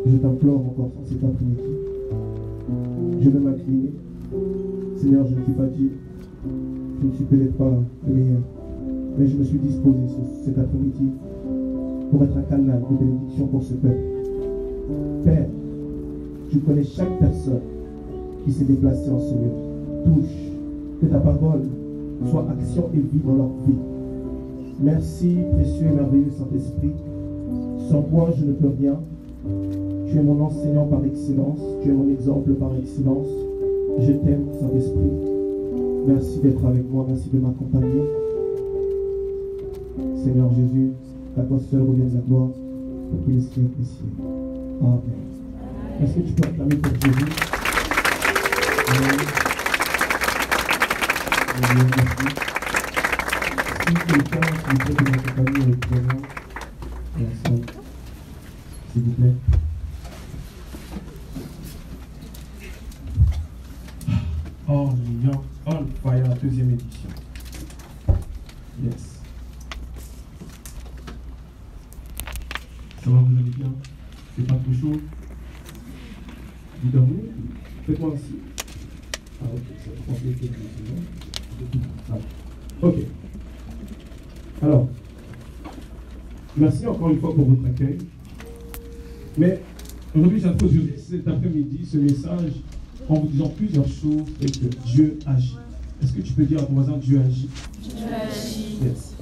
Je t'implore encore cet après-midi. Je vais m'incliner. Seigneur, je ne suis pas Dieu. Je ne suis peut-être pas le meilleur. Mais je me suis disposé cet après-midi pour être un canal de bénédiction pour ce peuple. Père, tu connais chaque personne qui s'est déplacée en ce lieu. Touche, que ta parole soit action et vie dans leur vie. Merci, précieux et merveilleux Saint-Esprit. Sans toi, je ne peux rien. Tu es mon enseignant par excellence. Tu es mon exemple par excellence. Je t'aime, Saint-Esprit. Merci d'être avec moi. Merci de m'accompagner. Seigneur Jésus, qu'à toi seul revienne la gloire pour qu'il soit apprécié. Amen. Est-ce que tu peux acclamer pour Jésus? Amen. Merci. Si quelqu'un qui veut de m'accompagner avec présent, merci. S'il vous plaît. Orléans on Fire, deuxième édition. Yes. Ça va, vous allez bien? C'est pas trop chaud? Vous dormez? Faites-moi aussi. Ah ok, ça prend quelques minutes. Ok. Alors, merci encore une fois pour votre accueil. Mais aujourd'hui, j'introduirai cet après-midi ce message en vous disant plusieurs choses et que Dieu agit. Est-ce que tu peux dire à ton voisin, Dieu agit? Dieu agit. Yes.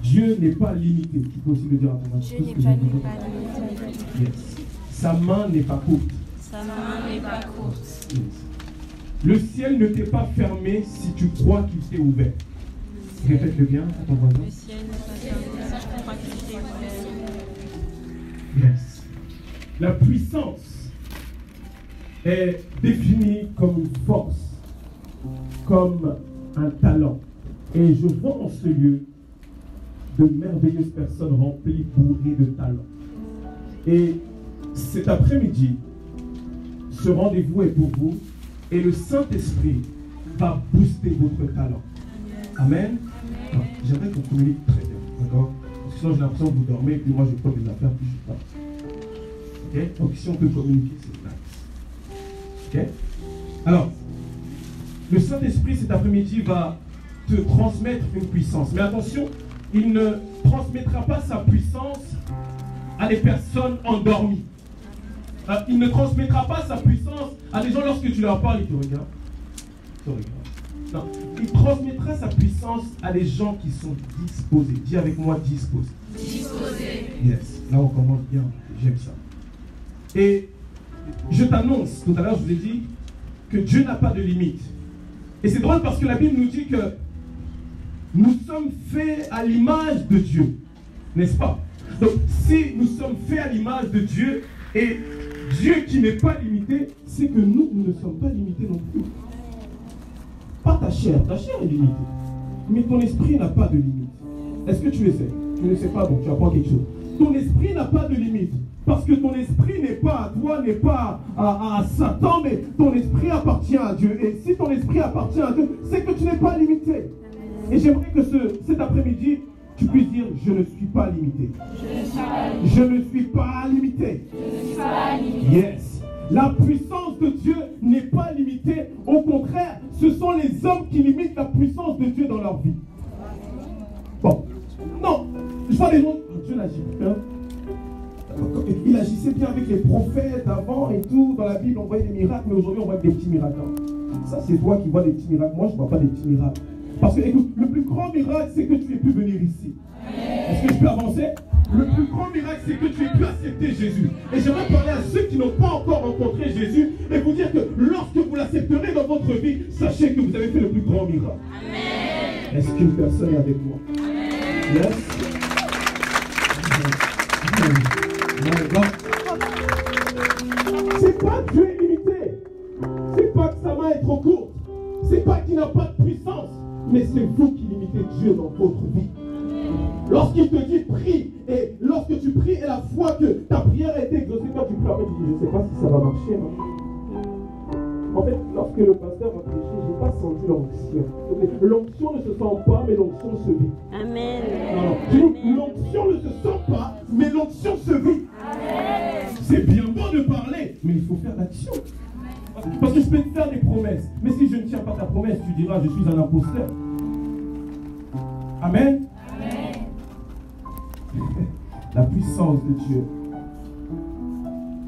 Dieu n'est pas limité. Tu peux aussi le dire à ton voisin. Dieu n'est pas limité. Yes. Sa main n'est pas courte. Sa main n'est pas courte. Yes. Le ciel ne t'est pas fermé si tu crois qu'il t'est ouvert. Répète-le bien à ton voisin. Le ciel n'est pas fermé si tu crois qu'il t'est ouvert. Yes. La puissance est définie comme une force, comme un talent. Et je vois en ce lieu de merveilleuses personnes remplies, bourrées de talent. Et cet après-midi, ce rendez-vous est pour vous et le Saint-Esprit va booster votre talent. Amen. Amen. J'aimerais qu'on communique très bien, d'accord? Parce que sinon j'ai l'impression que vous dormez et puis moi je prends des affaires puis je pars. Ok? Donc si on peut communiquer, c'est nice. Ok? Alors, le Saint-Esprit cet après-midi va te transmettre une puissance. Mais attention, il ne transmettra pas sa puissance à des personnes endormies. Il ne transmettra pas sa puissance à des gens lorsque tu leur parles, ils te regardent. Ils te regardent. Non, il transmettra sa puissance à des gens qui sont disposés. Dis avec moi, disposés. Disposés. Yes, là on commence bien, j'aime ça. Et je t'annonce, tout à l'heure je vous ai dit que Dieu n'a pas de limite. Et c'est drôle parce que la Bible nous dit que nous sommes faits à l'image de Dieu, n'est-ce pas? Donc si nous sommes faits à l'image de Dieu, et Dieu qui n'est pas limité, c'est que nous ne sommes pas limités non plus. Pas ta chair est limitée. Mais ton esprit n'a pas de limite. Est-ce que tu le sais? Tu ne le sais pas, donc tu apprends quelque chose. Ton esprit n'a pas de limite. Parce que ton esprit n'est pas à toi, n'est pas à Satan, mais ton esprit appartient à Dieu. Et si ton esprit appartient à Dieu, c'est que tu n'es pas limité. Et j'aimerais que cet après-midi, tu puisses dire, je ne suis pas limité. Je ne suis pas limité. Yes. La puissance de Dieu n'est pas limitée. Au contraire, ce sont les hommes qui limitent la puissance de Dieu dans leur vie. Bon. Non. Je vois les gens. Dieu n'agit pas. Il agissait bien avec les prophètes avant et tout. Dans la Bible, on voyait des miracles, mais aujourd'hui, on voit des petits miracles. Ça, c'est toi qui vois des petits miracles. Moi, je ne vois pas des petits miracles. Parce que, écoute, le plus grand miracle, c'est que tu aies pu venir ici. Est-ce que je peux avancer? Le plus grand miracle, c'est que tu aies pu accepter Jésus. Et j'aimerais parler à ceux qui n'ont pas encore rencontré Jésus et vous dire que lorsque vous l'accepterez dans votre vie, sachez que vous avez fait le plus grand miracle. Amen. Est-ce qu'une personne est avec moi? Amen. Yes. C'est pas que Dieu est limité. C'est pas que sa main est trop courte. C'est pas qu'il n'a pas de puissance. Mais c'est vous qui limitez Dieu dans votre vie. Lorsqu'il te dit prie, et lorsque tu pries et la foi que ta prière a été exaucée, toi tu pries, en fait, tu dis, je ne sais pas si ça va marcher. Non? En fait, lorsque le pasteur va prêcher, je n'ai pas senti l'onction. L'onction ne se sent pas, mais l'onction se vit. Amen. L'onction ne se sent pas, mais l'onction se vit. Amen. C'est bien beau de parler, mais il faut faire l'action. Parce que je peux te faire des promesses, mais si je ne tiens pas ta promesse, tu diras je suis un imposteur. Amen. Amen. La puissance de Dieu.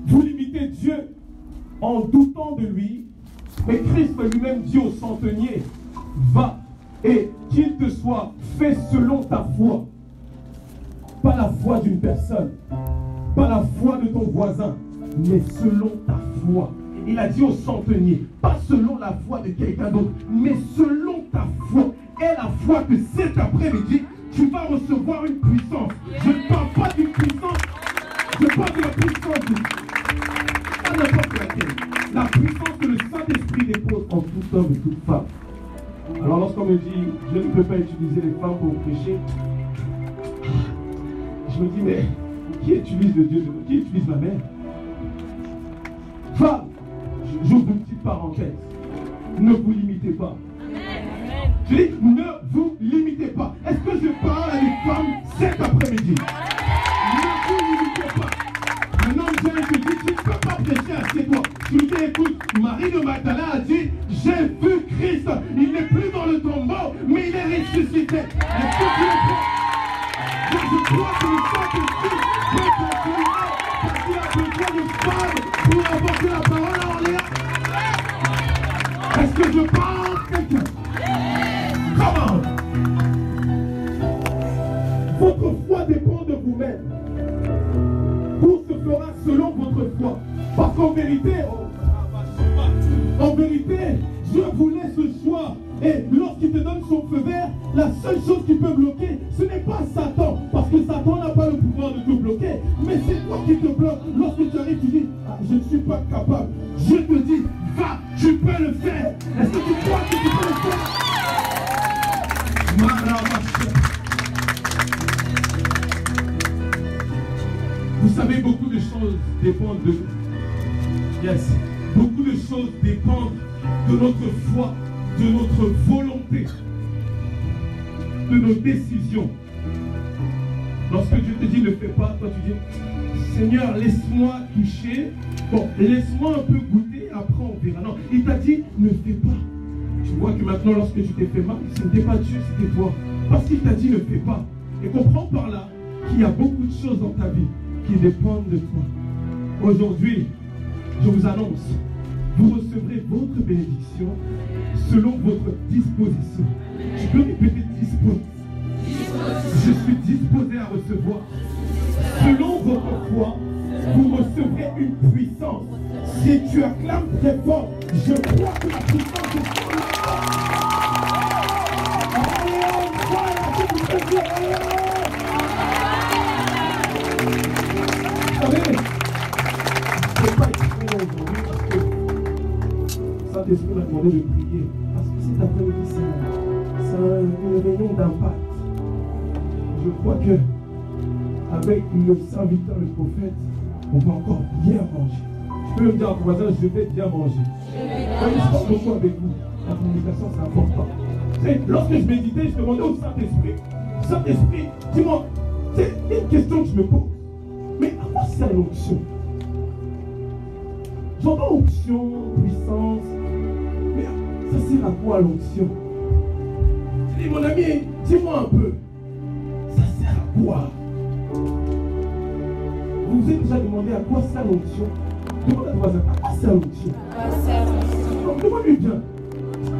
Vous limitez Dieu en doutant de lui, mais Christ lui-même dit au centenier, va et qu'il te soit fait selon ta foi. Pas la foi d'une personne, pas la foi de ton voisin, mais selon ta foi. Il a dit au centenier, pas selon la foi de quelqu'un d'autre, mais selon ta foi. Et la foi que cet après-midi, tu vas recevoir une puissance. Je ne parle pas d'une puissance, je parle de la puissance de Dieu. Pas n'importe laquelle. La puissance que le Saint-Esprit dépose en tout homme et toute femme. Alors lorsqu'on me dit, je ne peux pas utiliser les femmes pour prêcher, je me dis, mais qui utilise le Dieu de Dieu? Qui utilise ma mère? Femme, j'ouvre une petite parenthèse. Ne vous limitez pas. Je dis, ne vous limitez pas. Est-ce que je parle à des femmes cet après-midi? Ne vous limitez pas. Un homme vient et te dit, tu ne peux pas prêcher à chez toi. Tu me dis, écoute, Marie de Magdala a dit, j'ai vu Christ. Il n'est plus dans le tombeau, mais il est ressuscité. Est-ce que tu le crois? Je crois que le Saint-Esprit peut continuer parce qu'il a besoin de femmes pour apporter la parole à Orléans. Est-ce que je parle à quelqu'un? Come on. Votre foi dépend de vous-même. Tout se fera selon votre foi. Parce qu'en vérité, Dieu vous laisse le choix. Et lorsqu'il te donne son feu vert, la seule chose qui peut bloquer, ce n'est pas Satan. Parce que Satan n'a pas le pouvoir de te bloquer. Mais c'est toi qui te bloques. Lorsque tu arrives, tu dis, ah, je ne suis pas capable. Je te dis, va, tu peux le faire. Est-ce que tu crois que tu peux le faire? Vous savez, beaucoup de choses dépendent de nous. Yes. Beaucoup de choses dépendent de notre foi, de notre volonté, de nos décisions. Lorsque Dieu te dit ne fais pas, toi tu dis Seigneur, laisse-moi toucher. Bon, laisse-moi un peu goûter, après on verra. Non, il t'a dit ne fais pas. Tu vois que maintenant, lorsque tu t'es fait mal, ce n'était pas Dieu, c'était toi. Parce qu'il t'a dit ne fais pas. Et comprends par là qu'il y a beaucoup de choses dans ta vie qui dépendent de toi. Aujourd'hui, je vous annonce, vous recevrez votre bénédiction selon votre disposition. Tu peux répéter disposition. Je suis disposé à recevoir. Selon votre foi, vous recevrez une puissance. Si tu acclames très fort, je crois que la puissance est sur la Vous savez, je ne peux pas exprimer aujourd'hui parce que Saint-Esprit m'a demandé de prier. Parce que cet après-midi, c'est une réunion d'impact. Je crois que avec le serviteur, le prophète, on va encore bien manger. Je peux me dire à ton voisin, je vais bien manger. Je parle beaucoup avec vous. La communication, c'est important. Lorsque je méditais, je demandais au Saint-Esprit, Saint-Esprit, dis-moi, c'est une question que je me pose. Mais à quoi sert l'onction? J'entends onction, puissance, mais ça sert à quoi l'onction? Je dis, mon ami, dis-moi un peu, ça sert à quoi? Vous vous êtes déjà demandé à quoi sert l'onction? Demande à ton voisin, à quoi sert l'onction? Demande-lui bien,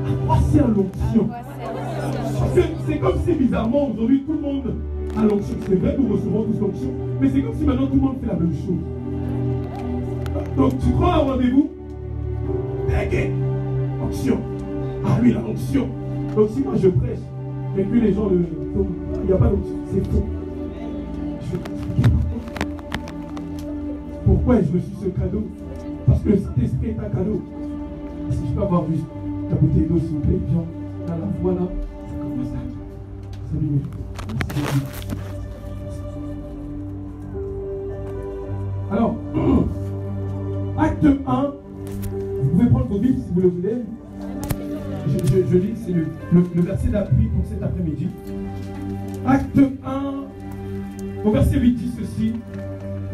à quoi sert l'onction? Parce que c'est comme si bizarrement aujourd'hui tout le monde a l'onction. C'est vrai, nous recevons tous l'onction, mais c'est comme si maintenant tout le monde fait la même chose. Donc tu prends un rendez-vous, t'inquiète, onction. Ah lui, la onction. Donc si moi je prêche, et puis les gens le tombent, il n'y a pas d'onction, c'est faux. Je vais t'expliquer pourquoi je me suis ce cadeau. Parce que le Saint-Esprit est un cadeau. Si je peux avoir juste la bouteille d'eau, s'il vous plaît, bien, là, la voilà, c'est comme ça. Salut, merci. Alors, acte 1, vous pouvez prendre vos Bibles si vous le voulez. Je lis, c'est le verset d'appui pour cet après-midi. Acte 1, au verset 8 dit ceci.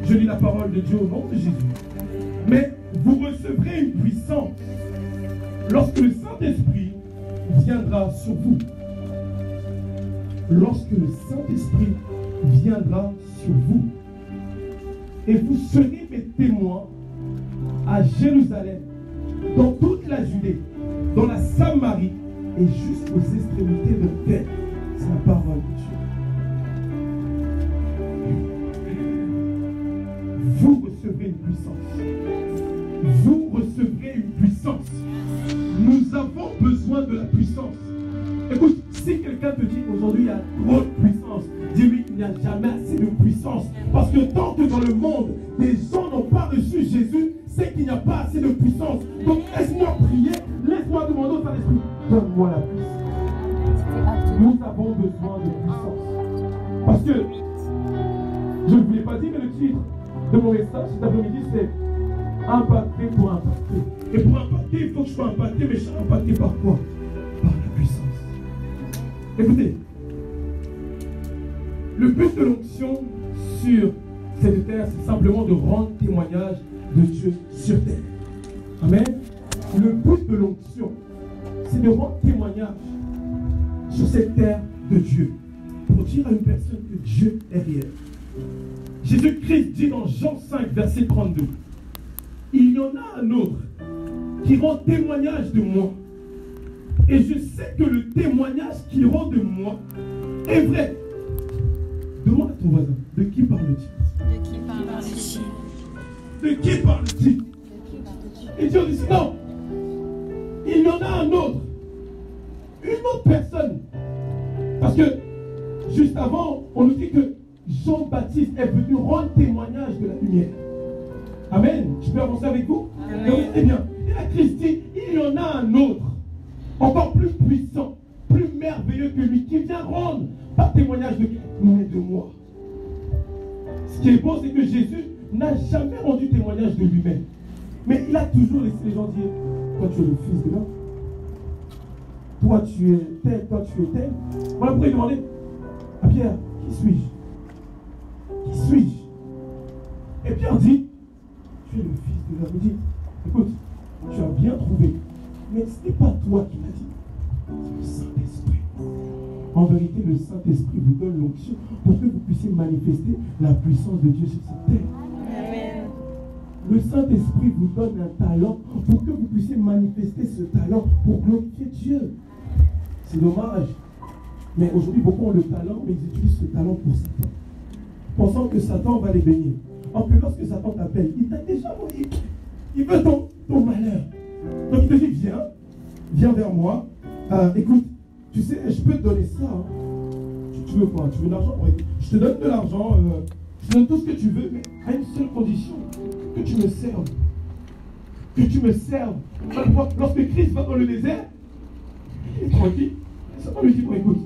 Je lis la parole de Dieu au nom de Jésus. Mais vous recevrez une puissance lorsque le Saint-Esprit viendra sur vous. Lorsque le Saint-Esprit viendra sur vous. Et vous serez mes témoins à Jérusalem, dans toute la Judée, dans la Samarie et jusqu'aux extrémités de la terre. C'est la parole de Dieu. Vous recevrez une puissance. Vous recevrez une puissance. Nous avons besoin de la puissance. Écoute, si quelqu'un te dit aujourd'hui il y a trop de puissance, dis-lui qu'il n'y a jamais assez de puissance. Parce que tant que dans le monde, des gens n'ont pas reçu Jésus, c'est qu'il n'y a pas assez de puissance. Donc laisse-moi prier, laisse-moi demander au Saint-Esprit, donne-moi la puissance. Nous avons besoin de puissance. Parce que, je ne vous l'ai pas dit, mais le titre de mon message cet après-midi, c'est impacter pour impacter. Et pour impacter, il faut que je sois impacté, mais je suis impacté par quoi? Par la puissance. Écoutez, le but de l'onction sur cette terre, c'est simplement de rendre témoignage de Dieu sur terre. Amen. Le but de l'onction, c'est de rendre témoignage sur cette terre de Dieu, pour dire à une personne que Dieu est réel. Jésus-Christ dit dans Jean 5, verset 32, il y en a un autre qui rend témoignage de moi. Et je sais que le témoignage qu'il rend de moi est vrai. Demande à ton voisin, de qui parle-t-il? De qui parle-t-il? De qui parle-t-il? Et Dieu dit non. Il y en a un autre. Une autre personne. Parce que juste avant, on nous dit que Jean-Baptiste est venu rendre témoignage de la lumière. Amen. Je peux avancer avec vous? Amen. Eh bien, et la Christ dit, il y en a un autre, encore plus puissant, plus merveilleux que lui, qui vient rendre par témoignage de moi. Ce qui est beau, c'est que Jésus n'a jamais rendu témoignage de lui-même. Mais il a toujours laissé les gens dire, toi tu es le fils de l'homme, toi tu es tel, toi tu es tel. Voilà pourquoi il demandait à Pierre, qui suis-je? Qui suis-je? Et Pierre dit, tu es le fils de l'homme. Il dit, écoute, tu as bien trouvé, mais ce n'est pas toi qui l'as dit, c'est le Saint-Esprit. En vérité, le Saint-Esprit vous donne l'onction pour que vous puissiez manifester la puissance de Dieu sur cette terre. Amen. Le Saint-Esprit vous donne un talent pour que vous puissiez manifester ce talent pour glorifier Dieu. C'est dommage. Mais aujourd'hui, beaucoup ont le talent, mais ils utilisent ce talent pour Satan. Pensant que Satan va les bénir. Or que lorsque Satan t'appelle, il t'a déjà envoyé. Il veut ton malheur. Donc il te dit, viens vers moi. Écoute, tu sais, je peux te donner ça. Hein. Tu veux quoi? Tu veux de l'argent? Oui. Je te donne de l'argent. Je te donne tout ce que tu veux, mais à une seule condition. Que tu me serves. Que tu me serves. Lorsque Christ va dans le désert, il est tranquille. Et Satan lui dit, bon écoute,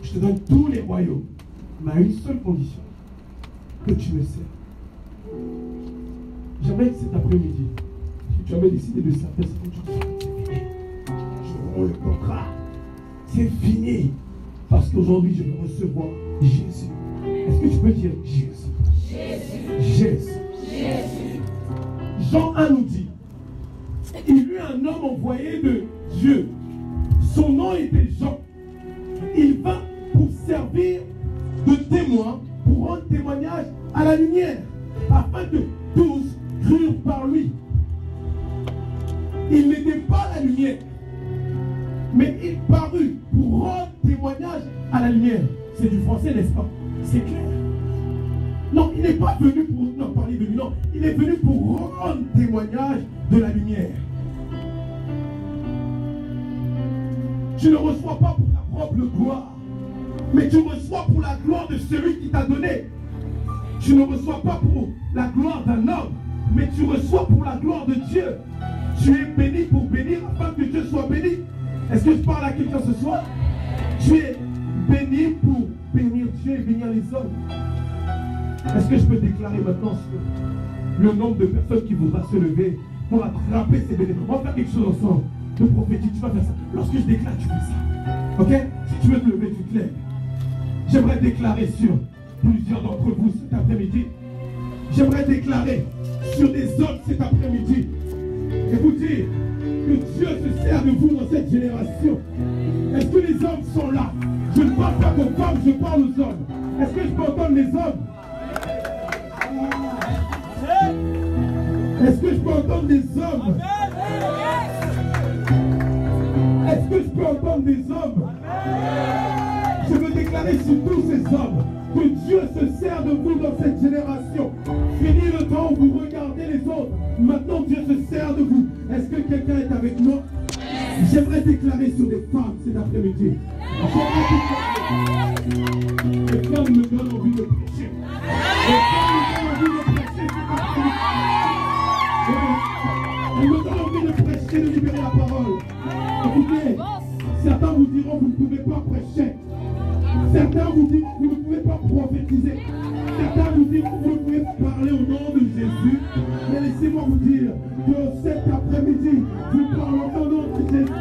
je te donne tous les royaumes, mais à une seule condition. Que tu me serves. J'aimerais que cet après-midi, si tu avais décidé de servir cette chose, c'est fini. Je rends le contrat. C'est fini. Parce qu'aujourd'hui, je vais recevoir Jésus. Est-ce que tu peux dire Jésus? Jésus. Jésus. Jésus. Jean 1 nous dit, il y eut un homme envoyé de Dieu. Son nom était Jean. Il vint pour servir de témoin, pour rendre témoignage à la lumière, afin que tous crurent par lui. Il n'était pas la lumière, mais il parut pour rendre témoignage à la lumière. C'est du français, n'est-ce pas? C'est clair. Non, il n'est pas venu pour parler de lui, non. Il est venu pour rendre témoignage de la lumière. Tu ne reçois pas pour ta propre gloire, mais tu reçois pour la gloire de celui qui t'a donné. Tu ne reçois pas pour la gloire d'un homme, mais tu reçois pour la gloire de Dieu. Tu es béni pour bénir afin que Dieu soit béni. Est-ce que je parle à quelqu'un ce soir? Tu es béni pour bénir Dieu et bénir les hommes. Est-ce que je peux déclarer maintenant le nombre de personnes qui voudra se lever pour attraper ces bénédictions? On va faire quelque chose ensemble. Le prophétique, tu vas faire ça. Lorsque je déclare, tu fais ça. Ok? Si tu veux te lever, tu te lèves. J'aimerais déclarer sur plusieurs d'entre vous cet après-midi J'aimerais déclarer sur des hommes cet après-midi et vous dire que Dieu se sert de vous dans cette génération. Est-ce que les hommes sont là? Je ne parle pas aux femmes, je parle aux hommes. Est-ce que je peux entendre les hommes? Est-ce que je peux entendre des hommes? Est-ce que je peux entendre des hommes? Je veux déclarer sur tous ces hommes que Dieu se sert de vous dans cette génération. Fini le temps où vous regardez les autres. Maintenant Dieu se sert de vous. Est-ce que quelqu'un est avec moi? J'aimerais déclarer sur les femmes cet après-midi. Les femmes me donnent envie de prêcher. Les femmes me donnent envie de prêcher cet après-midi. Elles me donnent envie de prêcher, de libérer la parole. Écoutez, certains vous diront vous ne pouvez pas prêcher. Certains vous disent vous ne pouvez pas prophétiser. Certains vous disent vous ne pouvez parler au nom de Jésus. Mais laissez-moi vous dire que cet après-midi, vous parlons au nom de Jésus.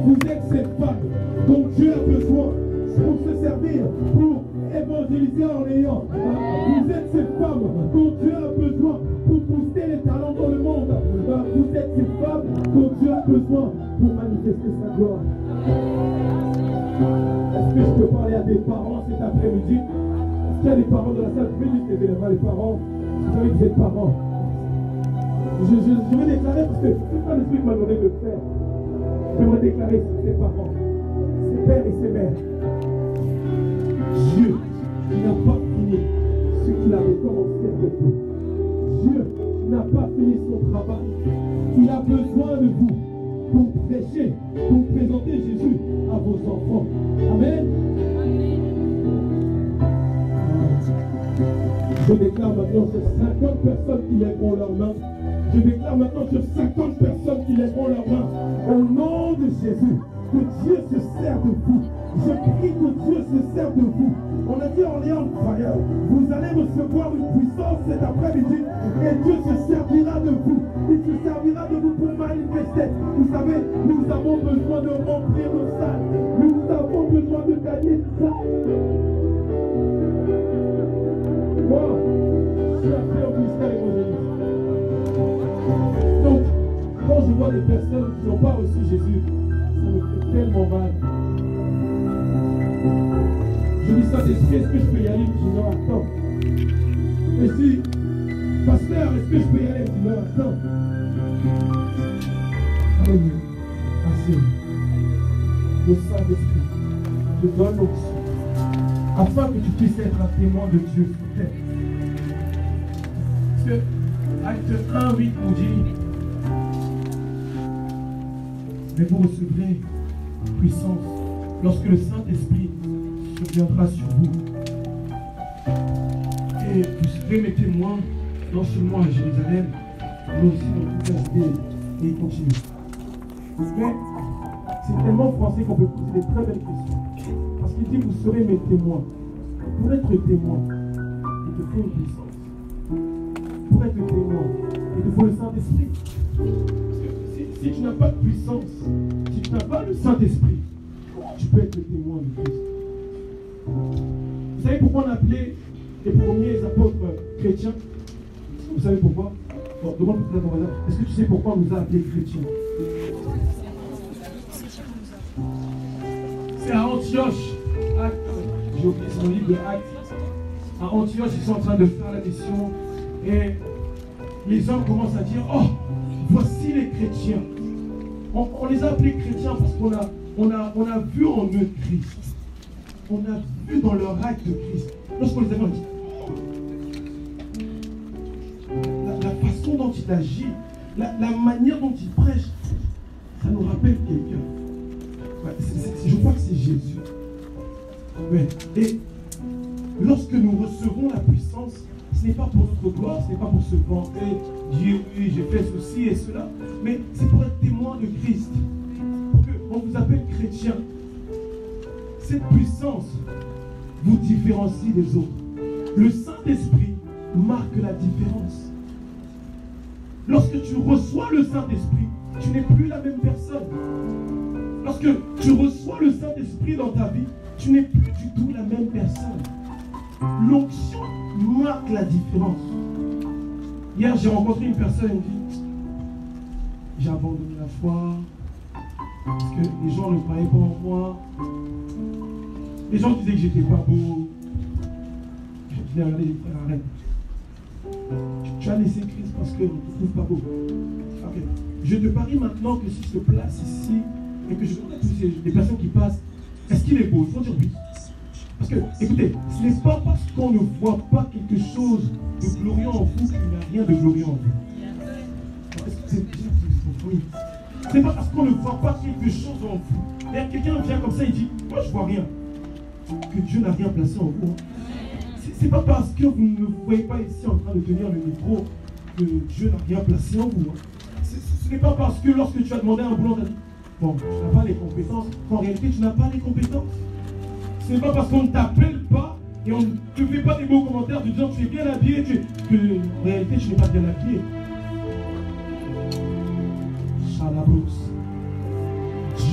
Vous êtes cette femme dont Dieu a besoin pour se servir, pour évangéliser en ayant. Vous êtes cette femme dont Dieu a besoin pour booster les talents dans le monde. Vous êtes cette femme dont Dieu a besoin pour manifester sa gloire. Est-ce que je peux parler à des parents cet après-midi? Est-ce qu'il y a des parents dans la salle? Vous pouvez juste lever les mains, les parents. Vous savez que vous êtes parents. Je veux déclarer parce que c'est pas l'esprit qui m'a demandé de le faire. Je veux déclarer sur ses parents, ses pères et ses mères. Dieu, il n'a pas fini ce qu'il avait commencé avec vous. Dieu n'a pas fini son travail. Il a besoin de vous pour prêcher, pour présenter Jésus à vos enfants. Amen. Je déclare maintenant sur 50 personnes qui lèveront leurs mains. Je déclare maintenant sur 50 personnes qui lèveront leurs mains. Au nom de Jésus, que Dieu se sert de vous. Je prie que Dieu se sert de vous. On a dit en lien fire. Vous allez recevoir une puissance cet après-midi et Dieu se servira de vous. Il se servira de vous pour manifester. Vous savez, nous avons besoin de remplir nos salles. Nous avons besoin de gagner ça. Moi, je suis appelé au ministère évangéliste. Donc, quand je vois des personnes qui n'ont pas reçu Jésus, ça me fait tellement mal. Je dis ça d'esprit, est-ce que je peux y aller? Je dis non, attends. Et je dis, pasteur, est-ce que je peux y aller? Je dis non, attends. Alléluia. Assez. Le Saint-Esprit te donne l'option afin que tu puisses être un témoin de Dieu sur terre. Parce que Acte 1, 8 nous dit, mais vous recevrez puissance lorsque le Saint-Esprit viendra sur vous. Et vous serez mes témoins, non seulement à Jérusalem, mais aussi dans toute la Judée. Et il continue. Mais c'est tellement français qu'on peut poser des très belles questions. Parce qu'il dit, vous serez mes témoins. Pour être témoin, il te faut une puissance. Pour être témoin, il te faut le Saint-Esprit. Parce que si tu n'as pas de puissance, si tu n'as pas le Saint-Esprit, tu peux être le témoin de Christ. Vous savez pourquoi on appelait les premiers apôtres chrétiens? Vous savez pourquoi? Bon, demande peut-être à ton voisin. Est-ce que tu sais pourquoi on nous a appelés chrétiens? C'est à Antioche, Actes, j'ai oublié son livre de Actes. À Antioche, ils sont en train de faire la mission et les hommes commencent à dire, oh, voici les chrétiens. On les a appelés chrétiens parce qu'on a vu en eux Christ. On a vu dans leur acte de Christ. Lorsqu'on les a vus, on dit, oh, la façon dont il agit, la manière dont il prêche, ça nous rappelle quelqu'un. Ouais, je crois que c'est Jésus. Ouais. Et lorsque nous recevons la puissance, ce n'est pas pour notre gloire, ce n'est pas pour se vanter, dire oui, j'ai fait ceci et cela, mais c'est pour être témoin de Christ. Pour qu'on vous appelle chrétien. Cette puissance vous différencie des autres. Le Saint-Esprit marque la différence. Lorsque tu reçois le Saint-Esprit, tu n'es plus la même personne. Lorsque tu reçois le Saint-Esprit dans ta vie, tu n'es plus du tout la même personne. L'onction marque la différence. Hier, j'ai rencontré une personne, elle me dit, j'ai abandonné la foi, parce que les gens ne croyaient pas en moi. Les gens disaient que j'étais pas beau. Je l'ai regardé, frère, arrête. Tu as laissé Christ parce qu'on ne te trouve pas beau. Okay. Je te parie maintenant que si je te place ici et que je demande à toutes les personnes qui passent, est-ce qu'il est beau? Il faut dire oui. Parce que, écoutez, ce n'est pas parce qu'on ne voit pas quelque chose de glorieux en vous qu'il n'y a rien de glorieux en vous. C'est pas parce qu'on ne voit pas quelque chose en vous. Et quelqu'un vient comme ça, il dit, moi je vois rien. Que Dieu n'a rien placé en vous. C'est pas parce que vous ne vous voyez pas ici en train de tenir le micro que Dieu n'a rien placé en vous. Ce n'est pas parce que lorsque tu as demandé à un boulot, tu as dit, bon, tu n'as pas les compétences, qu'en réalité tu n'as pas les compétences. Ce n'est pas parce qu'on ne t'appelle pas et on ne te fait pas des beaux commentaires de disant que tu es bien habillé, que en réalité tu n'es pas bien habillé. Chalabros.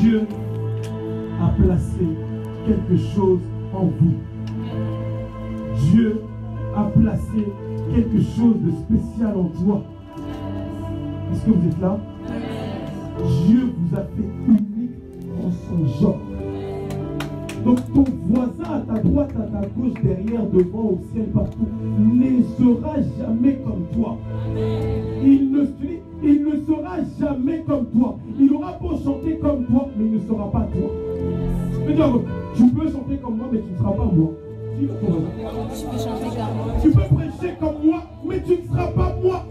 Dieu a placé quelque chose en vous. Dieu a placé quelque chose de spécial en toi. Est-ce que vous êtes là? Dieu vous a fait unique en son genre. Donc ton voisin à ta droite, à ta gauche, derrière, devant, au ciel, partout, ne sera jamais comme toi. Il ne sera jamais comme toi. Il aura beau chanter comme toi, mais il ne sera pas toi. C'est-à-dire, tu peux chanter comme moi, mais tu ne seras pas moi. Je peux chanter comme moi. Tu peux prêcher comme moi, mais tu ne seras pas moi.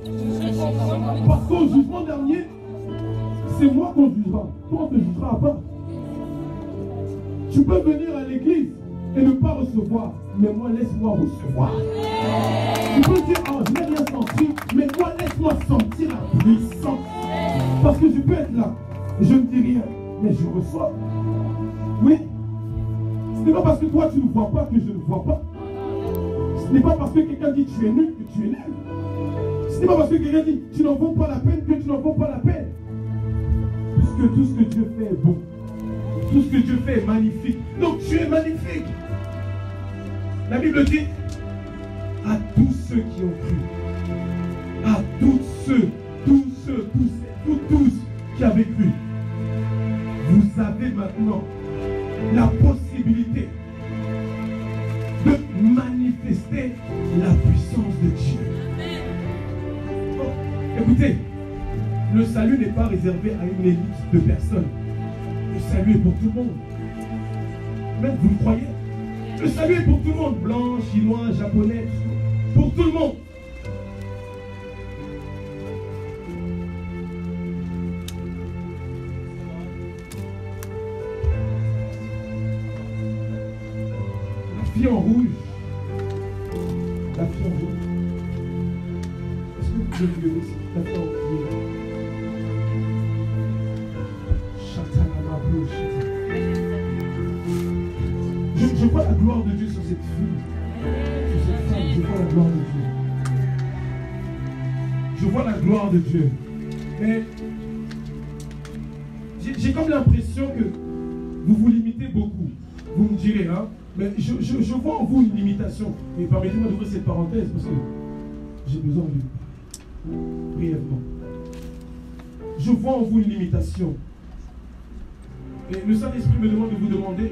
Parce qu'au jugement dernier, c'est moi qu'on jugera. Toi, on ne te jugera pas. Tu peux venir à l'église et ne pas recevoir, mais moi, laisse-moi recevoir. Tu peux dire, oh, je n'ai rien senti, mais moi, laisse-moi sentir la puissance. Parce que je peux être là, je ne dis rien, mais je reçois. Oui. Ce n'est pas parce que toi, tu ne vois pas que je ne vois pas. Ce n'est pas parce que quelqu'un dit tu es nul que tu es nul. Ce n'est pas parce que quelqu'un dit tu n'en vaux pas la peine que tu n'en vaux pas la peine. Puisque tout ce que Dieu fait est bon. Tout ce que Dieu fait est magnifique. Donc tu es magnifique. La Bible dit à tous ceux qui ont cru, à tous qui avaient cru, vous avez maintenant la possibilité de manifester la puissance de Dieu. Donc, écoutez, le salut n'est pas réservé à une élite de personnes. Le salut est pour tout le monde. Même vous le croyez? Le salut est pour tout le monde. Blanc, chinois, japonais, pour tout le monde. La fille en rouge. La fille en rouge. Est-ce que vous pouvez me laisser la fille en rouge? Je vois la gloire de Dieu sur cette fille. Sur cette femme, je vois la gloire de Dieu. Je vois la gloire de Dieu. Mais j'ai comme l'impression que vous vous limitez beaucoup. Vous me direz, hein. Mais je vois en vous une limitation. Et permettez-moi d'ouvrir cette parenthèse parce que j'ai besoin de vous parler brièvement. Je vois en vous une limitation. Et le Saint-Esprit me demande de vous demander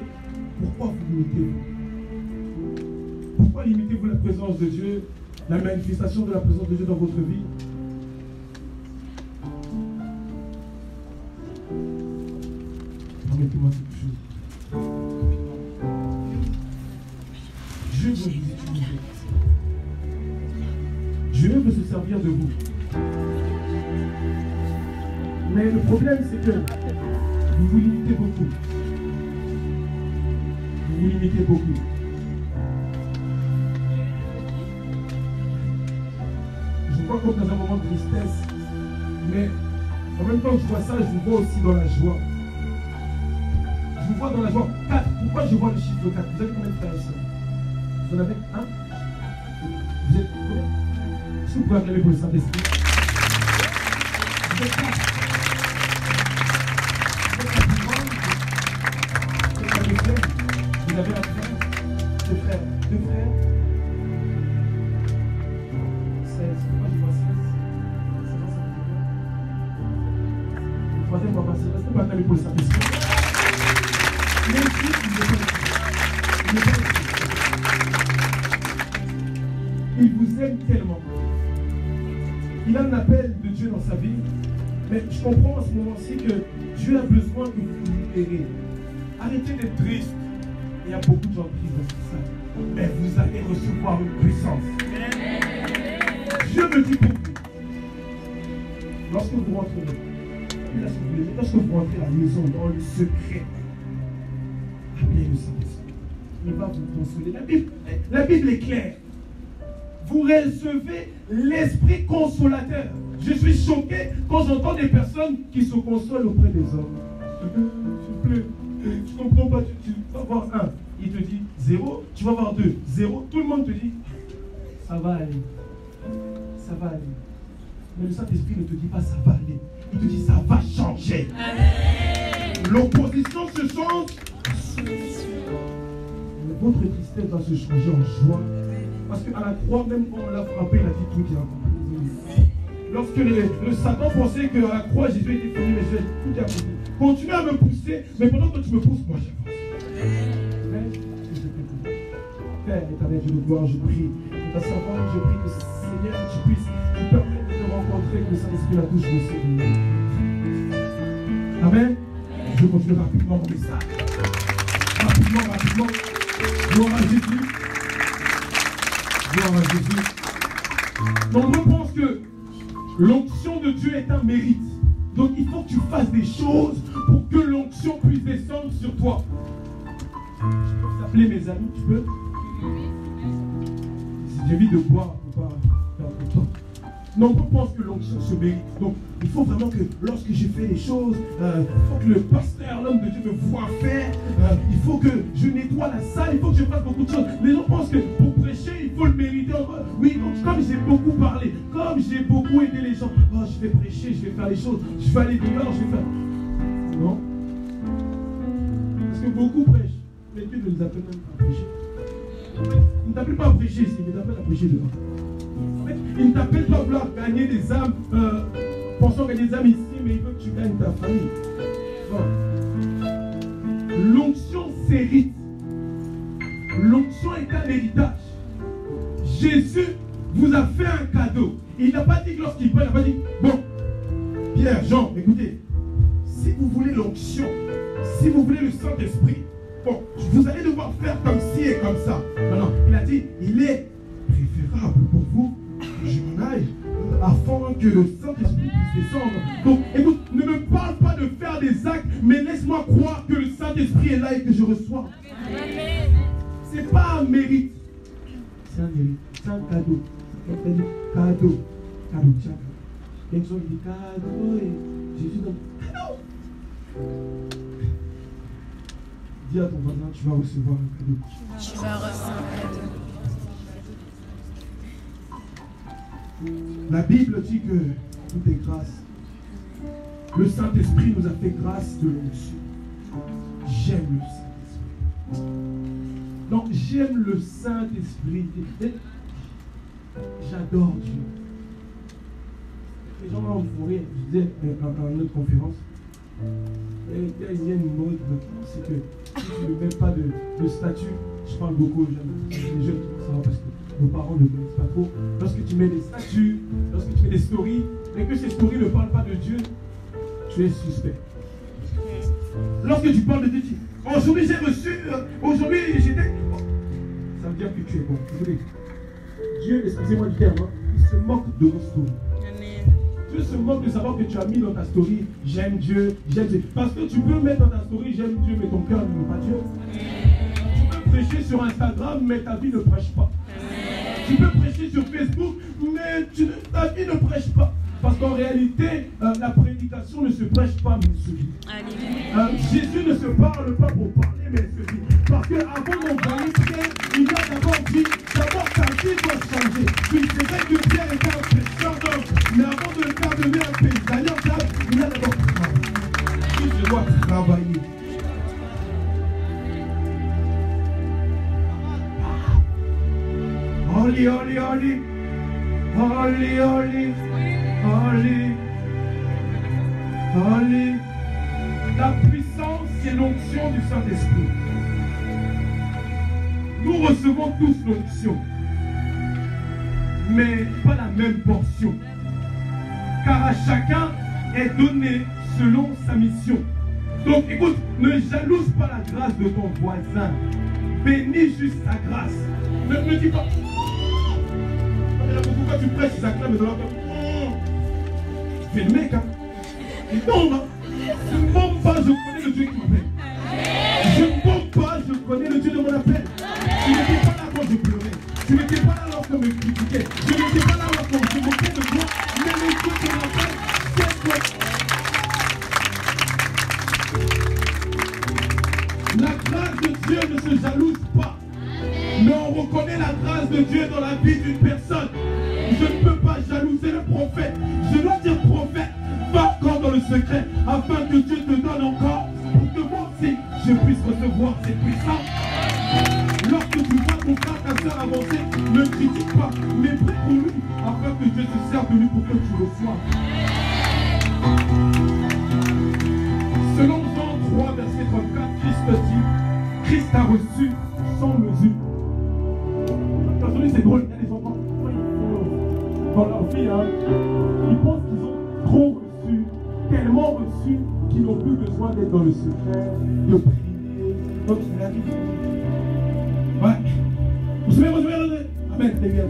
pourquoi vous limitez-vous? Pourquoi limitez-vous la présence de Dieu, la manifestation de la présence de Dieu dans votre vie? Permettez-moi quelque chose. Dieu veut vous utiliser. Dieu veut se servir de vous. Mais le problème, c'est que vous vous limitez beaucoup. Vous vous limitez beaucoup. Je vois comme dans un moment de tristesse, mais en même temps que je vois ça, je vous vois aussi dans la joie. Je vous vois dans la joie. 4. Pourquoi je vois le chiffre 4? Vous avez combien de frères et sœurs? Vous en avez un? Vous êtes combien? Est-ce que vous pouvez acclamer pour le Saint-Esprit? Vous êtes 4. Vous êtes la plus grande. Vous êtes la deuxième. Vous avez avancer. Est-ce qu'on peut acclamer pour le Saint-Esprit? Il vous aime tellement. Il a un appel de Dieu dans sa vie. Mais je comprends en ce moment-ci que Dieu a besoin que vous vous libérez. Arrêtez d'être triste. Il y a beaucoup de gens qui vont faire ça. Mais vous allez recevoir une puissance. Dieu me dit pour vous. Lorsque vous rentrez, lorsque vous rentrez à la maison dans le secret, appelez le Saint-Esprit. Il va vous consoler. La Bible est claire. Vous recevez l'Esprit consolateur. Je suis choqué quand j'entends des personnes qui se consolent auprès des hommes. S'il te plaît, je ne comprends pas. Tu vas avoir 1, il te dit 0. Tu vas avoir 2, 0. Tout le monde te dit ça va aller. Ça va aller. Mais le Saint-Esprit ne te dit pas ça va aller. Il te dit ça va changer. L'opposition se change. Mais votre tristesse va se changer en joie. Parce qu'à la croix, même quand on l'a frappé, il a dit tout est accompli. Lorsque le Satan pensait qu'à la croix, Jésus était fini, mais tout est accompli. Continue à me pousser, mais pendant que tu me pousses, moi j'avance. Père éternel, Dieu de gloire, je prie pour ta servante, je prie que Seigneur, tu puisses nous permettre de rencontrer, que le Saint-Esprit la touche aussi. Amen. Je continue rapidement mon message. Rapidement. Gloire à Jésus. Gloire à Jésus. Donc je pense que l'onction de Dieu est un mérite. Donc il faut que tu fasses des choses pour que l'onction puisse descendre sur toi. Je peux t'appeler mes amis, tu peux? Si j'évite de boire, on ne peut pas perdre le temps. Donc je pense que l'onction se mérite. Donc il faut vraiment que lorsque j'ai fait les choses, il faut que le pasteur, l'homme de Dieu me voit faire. Il faut que je nettoie la salle, il faut que je fasse beaucoup de choses. Les gens pensent que pour prêcher, il faut le mériter. Oui, donc comme j'ai beaucoup parlé, comme j'ai beaucoup aidé les gens, oh, je vais prêcher, je vais faire les choses, je vais aller dehors, je vais faire... Non. Parce que beaucoup prêchent, mais Dieu ne nous appelle même pas à prêcher. Il ne t'appelle pas à prêcher ici, mais il t'appelle à prêcher dehors. En fait, il ne t'appelle pas à vouloir gagner des âmes, pensant gagner des âmes ici, mais il veut que tu gagnes ta famille. L'onction s'hérite. L'onction est un héritage. Jésus vous a fait un cadeau. Il n'a pas dit que lorsqu'il parle, il n'a pas dit, bon, Pierre, Jean, écoutez, si vous voulez l'onction, si vous voulez le Saint-Esprit, bon, vous allez devoir faire comme ci et comme ça. Non, il a dit, il est préférable pour vous que je m'en aille afin que le Saint-Esprit puisse descendre. Donc, écoute, ne me parle pas de faire des actes, mais laisse-moi croire que le Saint-Esprit est là et que je reçois. Ce n'est pas un mérite. C'est un mérite. C'est un cadeau. C'est un cadeau. Cadeau. Tiens. Il y a une chose qui dit cadeau et Jésus donne cadeau. Dis à ton voisin, tu vas recevoir un cadeau. Tu vas recevoir un cadeau. La Bible dit que tout est grâce. Le Saint-Esprit nous a fait grâce de l'onction. J'aime le Saint-Esprit. Donc j'aime le Saint-Esprit. J'adore Dieu. Les gens vont me fourrer. Je disais à une autre conférence, il y a une mode maintenant, c'est que si tu ne mets pas de statut, je parle beaucoup aux jeunes, les jeunes qui savent parce que nos parents ne connaissent pas trop. Lorsque tu mets des statuts, lorsque tu mets des stories, mais que ces stories ne parlent pas de Dieu, tu es suspect. Lorsque tu parles de Dieu, aujourd'hui j'ai reçu, aujourd'hui j'étais... Ça veut dire que tu es bon. Écoutez, Dieu, excusez-moi du terme, il se moque de nos stories. Dieu se moque de savoir que tu as mis dans ta story j'aime Dieu, j'aime Dieu. Parce que tu peux mettre dans ta story j'aime Dieu, mais ton cœur n'aime pas Dieu. Tu peux prêcher sur Instagram, mais ta vie ne prêche pas. Tu peux prêcher sur Facebook, mais ta vie ne prêche pas. Parce qu'en réalité, la prédication ne se prêche pas, mais se vit. Jésus ne se parle pas pour parler, mais se vit. Parce qu'avant d'envoyer Pierre, il a d'abord dit, d'abord ta vie doit changer. Tu sais que Pierre était un pêcheur d'hommes, mais avant de le faire devenir un paysan, il a d'abord travaillé. Je dois travailler. Holy, holy, holy. Holy, holy. Holy, holy, La puissance, c'est l'onction du Saint-Esprit. Nous recevons tous l'onction, mais pas la même portion. Car à chacun est donné selon sa mission. Donc écoute, ne jalouse pas la grâce de ton voisin. Bénis juste sa grâce. Ne dis pas. Il y a beaucoup quand tu prêches, ils acclament de l'autre. Tu fais le mec, hein. Il tombe, hein. Je ne bombe pas, je connais le Dieu qui m'appelle. Je ne bombe pas, je connais le Dieu de mon appel. Tu n'étais pas là quand je pleurais. Tu n'étais pas là lorsqu'on me critiquait. Je n'étais pas là lorsqu'on se moquait de moi. Mais le Dieu de mon appel, c'est toi. La grâce de Dieu ne se jalouse pas. Mais on reconnaît la grâce de Dieu dans la vie d'une personne. Je ne peux pas jalouser le prophète. Je dois dire prophète, va encore dans le secret afin que Dieu te donne encore pour que moi aussi je puisse recevoir cette puissance. Lorsque tu vois ton frère, ta soeur avancer, ne critique pas, mais prie pour lui afin que Dieu se serve de lui pour que tu reçoives. Selon Jean 3, verset 34, Christ dit, Christ a reçu sans mesure. Aujourd'hui, c'est drôle, il y a des enfants dans leur vie, hein, ils pensent qu'ils ont trop reçu, tellement reçu qu'ils n'ont plus besoin d'être dans le secret, de prier. Donc c'est la vie. Ouais. Vous savez, amen, les gars,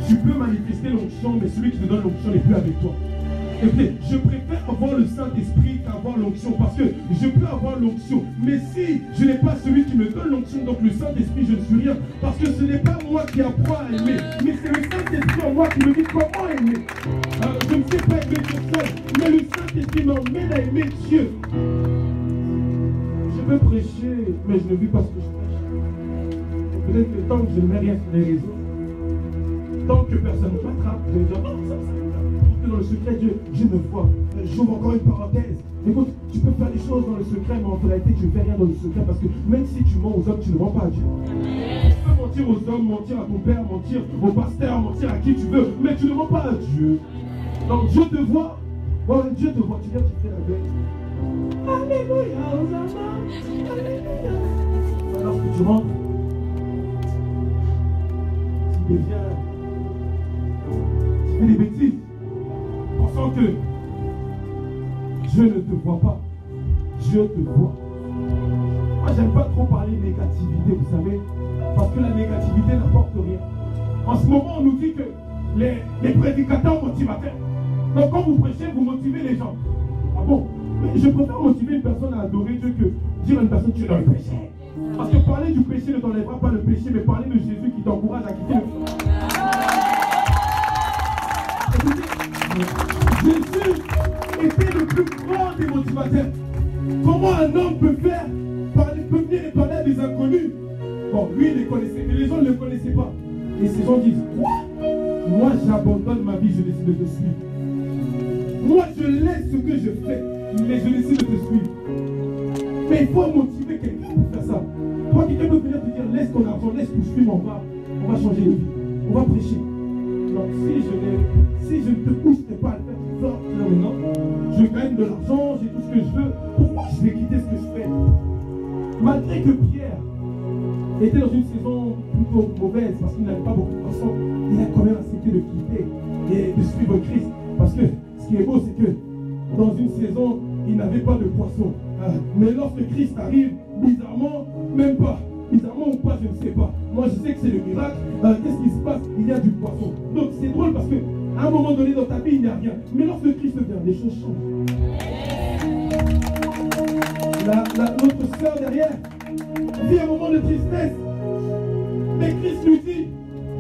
tu peux manifester l'onction, mais celui qui te donne l'onction n'est plus avec toi. Écoutez, je préfère avoir le Saint-Esprit qu'avoir l'onction, parce que je peux avoir l'onction, mais si je n'ai pas celui qui me donne l'onction, donc le Saint-Esprit, je ne suis rien, parce que ce n'est pas moi qui apprends à aimer, mais c'est le Saint-Esprit en moi qui me dit comment aimer. Je ne sais pas aimer tout seul, mais le Saint-Esprit m'emmène à aimer Dieu. Je peux prêcher, mais je ne vis pas ce que je prêche. Peut-être que tant que je ne mets rien sur les réseaux, tant que personne ne m'attrape, je vais dire non, ça. Dans le secret, Dieu, je me vois. J'ouvre encore une parenthèse. Écoute, tu peux faire des choses dans le secret, mais en réalité, tu ne fais rien dans le secret, parce que même si tu mens aux hommes, tu ne mens pas à Dieu. Tu peux mentir aux hommes, mentir à ton père, mentir au pasteur, mentir à qui tu veux, mais tu ne mens pas à Dieu. Donc Dieu te voit. Ouais, Dieu te voit. Tu viens, tu fais la bête. Alléluia, Hosanna. Alléluia. Alors que tu rentres, tu deviens. Tu fais des bêtises. Pensant que Dieu ne te voit pas, Dieu te voit. Moi, j'aime pas trop parler négativité, vous savez, parce que la négativité n'apporte rien. En ce moment, on nous dit que les prédicateurs motivateurs. Donc, quand vous prêchez, vous motivez les gens. Ah bon? Mais je préfère motiver une personne à adorer Dieu que dire à une personne tu es dans le péché. Parce que parler du péché ne t'enlèvera pas le péché, mais parler de Jésus qui t'encourage à quitter le péché. Jésus était le plus grand des motivateurs. Comment un homme peut venir et parler à des inconnus? Bon, lui, il les connaissait, mais les gens ne le connaissaient pas. Et ces gens disent, quoi? Moi, j'abandonne ma vie, je décide de te suivre. Moi, je laisse ce que je fais, mais je décide de te suivre. Mais il faut motiver quelqu'un pour faire ça. Toi, quelqu'un peut venir te dire, laisse ton argent, laisse tout suivre, on va changer de vie. On va prêcher. Donc, si je ne te pousse pas à le faire, tu sors, maintenant, je gagne de l'argent, j'ai tout ce que je veux. Pourquoi je vais quitter ce que je fais? Malgré que Pierre était dans une saison plutôt mauvaise, parce qu'il n'avait pas beaucoup de poissons, il a quand même accepté de quitter et de suivre Christ. Parce que ce qui est beau, c'est que dans une saison, il n'avait pas de poissons. Mais lorsque Christ arrive, bizarrement, même pas. Bizarrement ou pas, je ne sais pas. Moi, je sais que c'est le miracle. Qu'est-ce qui se passe? Il y a du poisson. Donc, c'est drôle parce qu'à un moment donné dans ta vie, il n'y a rien. Mais lorsque Christ vient, les choses changent. Notre sœur derrière vit un moment de tristesse. Mais Christ lui dit,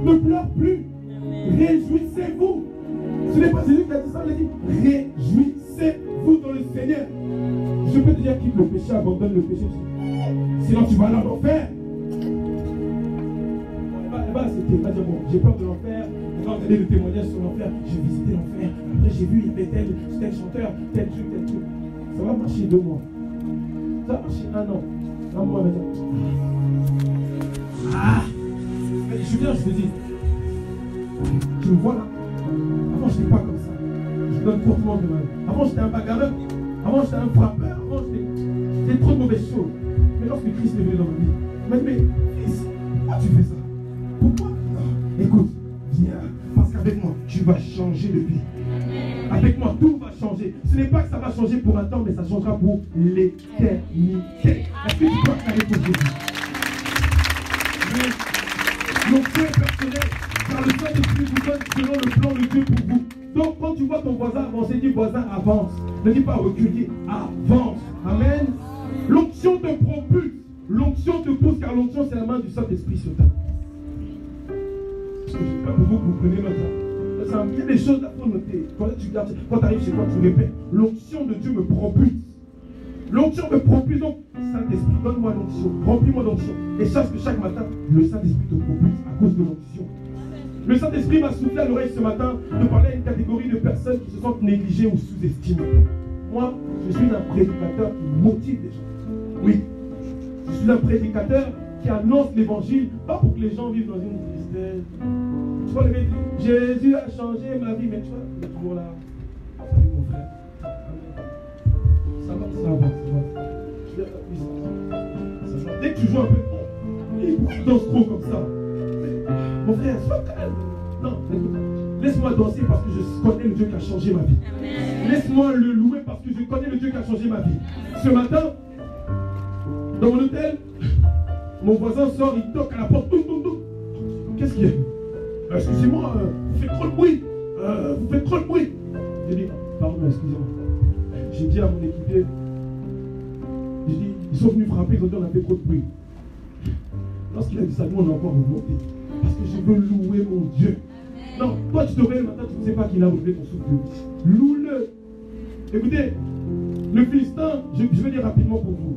ne pleure plus. Réjouissez-vous. Ce n'est pas Jésus qui a dit ça, il a dit, réjouissez-vous dans le Seigneur. Je peux te dire, quitte le péché, abandonne le péché. Sinon, tu vas aller en enfer. C'était pas dire, bon, j'ai peur de l'enfer. Quand on regardait le témoignage sur l'enfer, j'ai visité l'enfer. Après, j'ai vu, il y avait tel chanteur, tel truc. Ça va marcher 2 mois. Ça va marcher 1 an. 1 mois maintenant. Mais Julien, je te dis, tu me vois là. Avant, je n'étais pas comme ça. donne courtement de mal. Avant, j'étais un bagarreur. Avant, j'étais un frappeur. Avant, j'étais trop de mauvaises choses. Mais lorsque Christ est venu dans ma vie, il m'a dit, mais fils, pourquoi tu fais ça? Pourquoi? Non, écoute, viens. Parce qu'avec moi, tu vas changer de vie. Avec moi, tout va changer. Ce n'est pas que ça va changer pour un temps, mais ça changera pour l'éternité. Est-ce que tu peux acclamer pour Jésus? L'onction est personnelle, car le Saint-Esprit vous donne selon le plan de Dieu pour vous. Donc, quand tu vois ton voisin avancer, dis voisin, avance. Ne dis pas recule, dis avance. Amen. L'onction te propulse. L'onction te pousse, car l'onction, c'est la main du Saint-Esprit sur ta vie. Je ne sais pas pour vous, vous prenez note. Il y a des choses à noter. Quand tu arrives chez toi, tu répètes. L'onction de Dieu me propulse. L'onction me propulse. Donc, Saint-Esprit, donne-moi l'onction. Remplis-moi l'onction. Et sache que chaque matin, le Saint-Esprit te propulse à cause de l'onction. Le Saint-Esprit m'a soufflé à l'oreille ce matin de parler à une catégorie de personnes qui se sentent négligées ou sous-estimées. Moi, je suis un prédicateur qui motive les gens. Oui. Je suis un prédicateur qui annonce l'évangile, pas pour que les gens vivent dans une tristesse. Tu vois, Jésus a changé ma vie, mais tu vois, il est toujours là. Salut mon frère. Ça va. Dès que tu joues un peu, il danse trop comme ça. Mais, mon frère, sois calme. Non, écoute, laisse-moi danser parce que je connais le Dieu qui a changé ma vie. Laisse-moi le louer parce que je connais le Dieu qui a changé ma vie. Ce matin, dans mon hôtel, mon voisin sort, il toque à la porte. Qu'est-ce qu'il y a? Excusez-moi, vous faites trop de bruit. Vous faites trop de bruit. J'ai dit, pardon, excusez-moi. J'ai dit à mon équipier, j'ai dit, ils sont venus frapper, ils ont dit on a fait trop de bruit. Lorsqu'il a dit ça, nous on a encore augmenté. Parce que je veux louer mon Dieu. Non, toi tu te réveilles le matin, tu ne sais pas qu'il a renouvelé ton souffle de vie. Loue-le. Écoutez, le Philistin, je vais dire rapidement pour vous.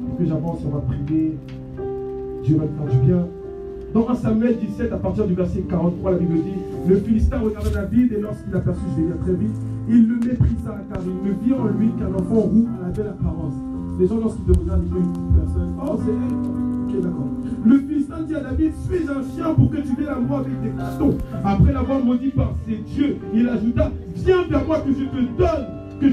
Pour que j'avance, on va prier. Dieu va te faire du bien. Dans 1 Samuel 17, à partir du verset 43, la Bible dit, le Philistin regardait David et lorsqu'il aperçut, je vais dire très vite, il le méprisa car il ne vit en lui qu'un enfant roux à la belle apparence. Les gens, lorsqu'ils te regardent, ils voient une petite personne. Oh, c'est elle. Ok, d'accord. Le Philistin dit à David, suis un chien pour que tu viennes à moi avec des bâtons. Après l'avoir maudit par ses dieux, il ajouta, viens vers moi que je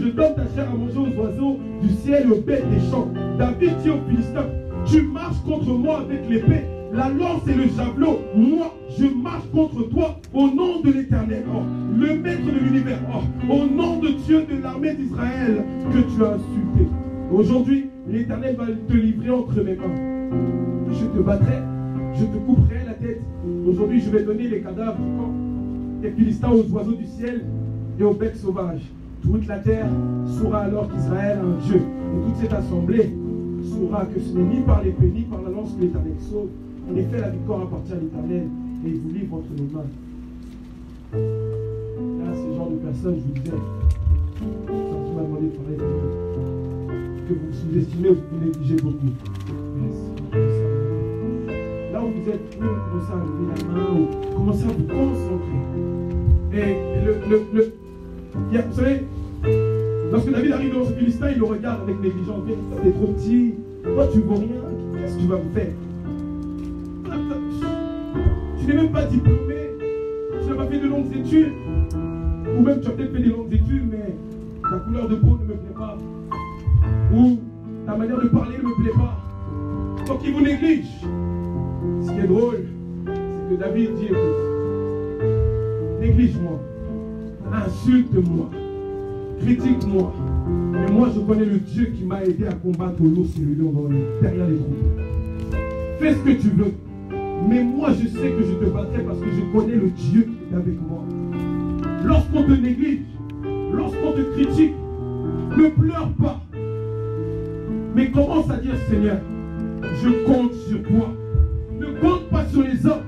donne ta chair à manger aux oiseaux du ciel et aux bêtes des champs. David dit au Philistin, tu marches contre moi avec l'épée, la lance et le javelot. Moi, je marche contre toi au nom de l'Éternel, le maître de l'univers, au nom de Dieu de l'armée d'Israël que tu as insulté. Aujourd'hui, l'Éternel va te livrer entre mes mains. Je te battrai, je te couperai la tête. Aujourd'hui, je vais donner les cadavres du camp des Philistins aux oiseaux du ciel et aux bêtes sauvages. Toute la terre saura alors qu'Israël a un Dieu. Et toute cette assemblée saura que ce n'est ni par l'épée ni par la lance que l'Éternel sauve. En effet, la victoire appartient à l'Éternel et il vous livre entre nos mains. Là, ce genre de personnes, je vous disais, ça m'a demandé de parler de vous, que vous sous-estimez ou vous négligez beaucoup. Là où vous êtes, vous commencez à lever la main ou commencez à vous concentrer. Et vous savez, lorsque David arrive dans ce Philistin, il le regarde avec négligence. Tu es trop petit, toi tu ne vaux rien, qu'est-ce que tu vas me faire? Tu n'es même pas diplômé, tu n'as pas fait de longues études, ou même tu as peut-être fait des longues études, mais ta couleur de peau ne me plaît pas, ou ta manière de parler ne me plaît pas. Donc il vous néglige. Ce qui est drôle, c'est que David dit, écoute, néglige-moi, insulte-moi, critique-moi, mais moi je connais le Dieu qui m'a aidé à combattre l'ours et le lion derrière les troupeaux. Fais ce que tu veux. Mais moi, je sais que je te battrai parce que je connais le Dieu qui est avec moi. Lorsqu'on te néglige, lorsqu'on te critique, ne pleure pas. Mais commence à dire, Seigneur, je compte sur toi. Ne compte pas sur les hommes,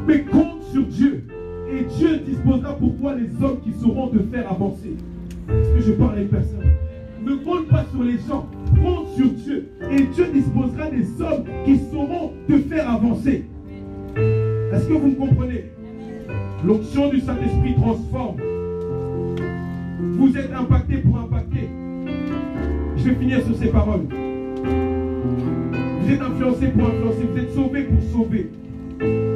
mais compte sur Dieu. Et Dieu disposera pour toi les hommes qui sauront te faire avancer. Est-ce que je parle à une personne? Ne compte pas sur les gens, compte sur Dieu. Et Dieu disposera des hommes qui sauront te faire avancer. Est-ce que vous me comprenez? L'onction du Saint-Esprit transforme. Vous êtes impacté pour impacter. Je vais finir sur ces paroles. Vous êtes influencé pour influencer. Vous êtes sauvé pour sauver.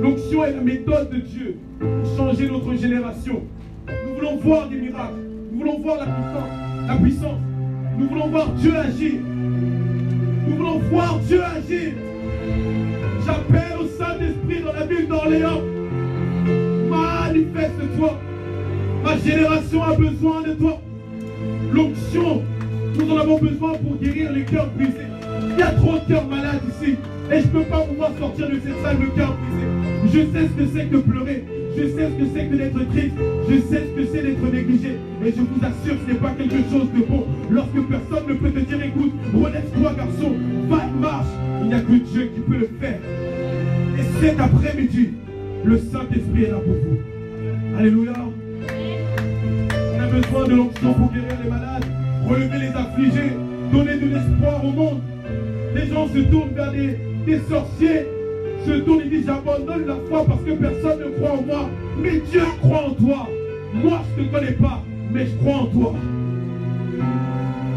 L'onction est la méthode de Dieu pour changer notre génération. Nous voulons voir des miracles. Nous voulons voir la puissance. La puissance. Nous voulons voir Dieu agir. Nous voulons voir Dieu agir. J'appelle au Saint-Esprit dans la ville d'Orléans. Manifeste-toi. Ma génération a besoin de toi. L'onction, nous en avons besoin pour guérir les cœurs brisés. Il y a trop de cœurs malades ici. Et je ne peux pas pouvoir sortir de cette salle de cœur brisé. Je sais ce que c'est que pleurer. Je sais ce que c'est que d'être triste. Je sais ce que c'est d'être négligé. Et je vous assure, ce n'est pas quelque chose de bon. Lorsque personne ne peut te dire, écoute, relève-toi garçon, va et marche. Il n'y a que Dieu qui peut le faire. Et cet après-midi, le Saint-Esprit est là pour vous. Alléluia. On a besoin de l'onction pour guérir les malades, relever les affligés, donner de l'espoir au monde. Les gens se tournent vers des sorciers, se tournent et disent j'abandonne la foi parce que personne ne croit en moi. Mais Dieu croit en toi. Moi je ne te connais pas, mais je crois en toi.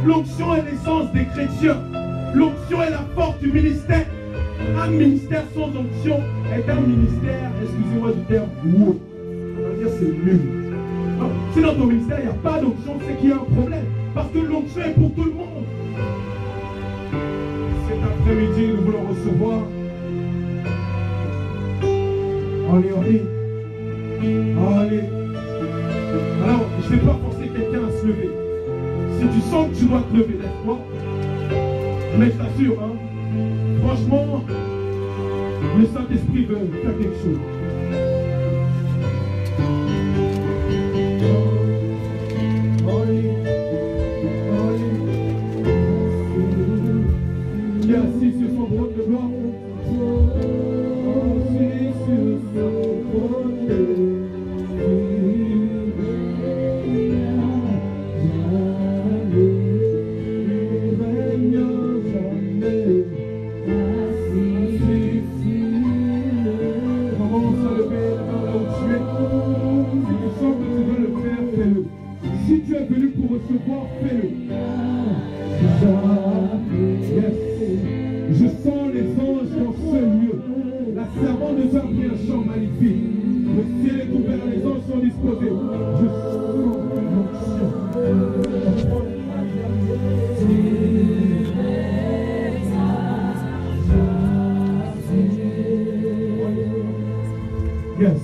L'onction est l'essence des chrétiens. L'onction est la force du ministère. Un ministère sans onction est un ministère, excusez-moi du terme, wow. On va dire c'est nul. Si dans ton ministère il n'y a pas d'onction, c'est qu'il y a un problème. Parce que l'onction est pour tout le monde. Cet après-midi, nous voulons recevoir. Allez. Allez. Alors, je ne vais pas forcer quelqu'un à se lever. Si tu sens que tu dois te lever, lève-toi. Mais je t'assure, hein, franchement, le Saint-Esprit veut faire quelque chose. Il est assis sur son trône de gloire. Assis sur son trône de gloire. Si tu es venu pour recevoir, fais-le. Yes. Je sens les anges dans ce lieu. La servante nous a pris un chant magnifique. Le ciel est ouvert, les anges sont disposés. Je sens l'onction. Yes.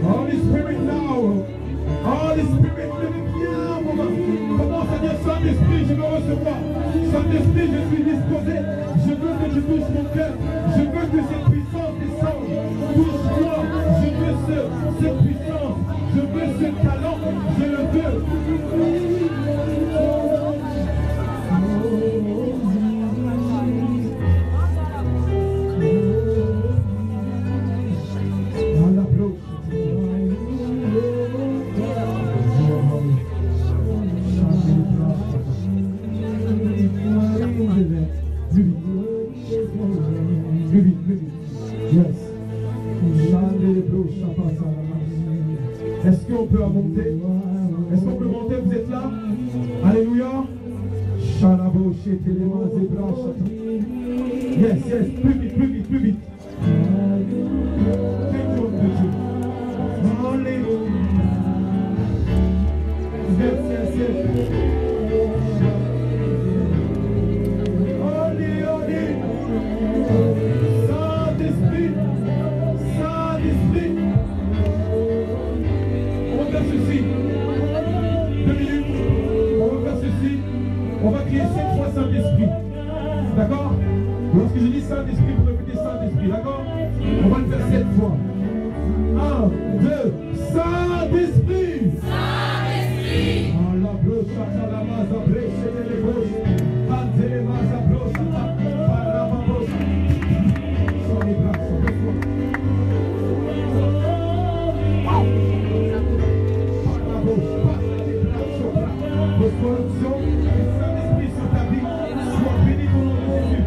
Holy Spirit now. Holy Spirit, commence à dire Saint-Esprit, je veux recevoir. Saint-Esprit, je suis disposé. Je veux que tu touches mon cœur. Je veux que cette puissance descende. Touche-moi. Je veux cette puissance. Je veux ce talent. Je le veux. Est-ce qu'on peut monter? Est-ce qu'on peut monter? Vous êtes là? Alléluia. Yes, yes, plus vite, plus vite, plus vite. Yes, yes, yes. Saint-Esprit, Saint-Esprit. On va faire ceci. 2 minutes. On va faire ceci. On va crier 7 fois Saint-Esprit. D'accord? Lorsque je dis Saint-Esprit, vous répétez Saint-Esprit. D'accord? On va le faire 7 fois. 1, 2, Saint-Esprit. Saint-Esprit. Saint-Esprit sur ta vie, sois béni au nom de Jésus.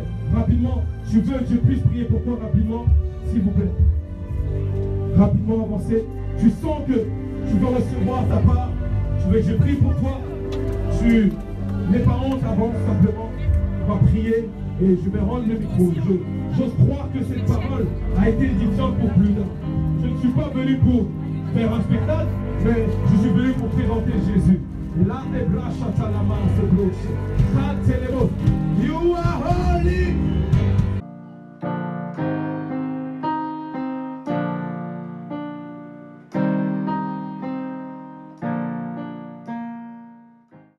plaît. Rapidement, tu veux que je puisse prier pour toi rapidement, s'il vous plaît. Rapidement avancez. Tu sens que tu veux recevoir ta part. Tu veux que je prie pour toi. Tu n'es pas honte, avance simplement. On va prier et je vais rendre le micro. J'ose croire que cette parole a été édifiante pour plus d'un. Je ne suis pas venu pour faire un spectacle, mais je suis venu pour présenter Jésus. Là, les bras chatalama se bloquent. You are holy.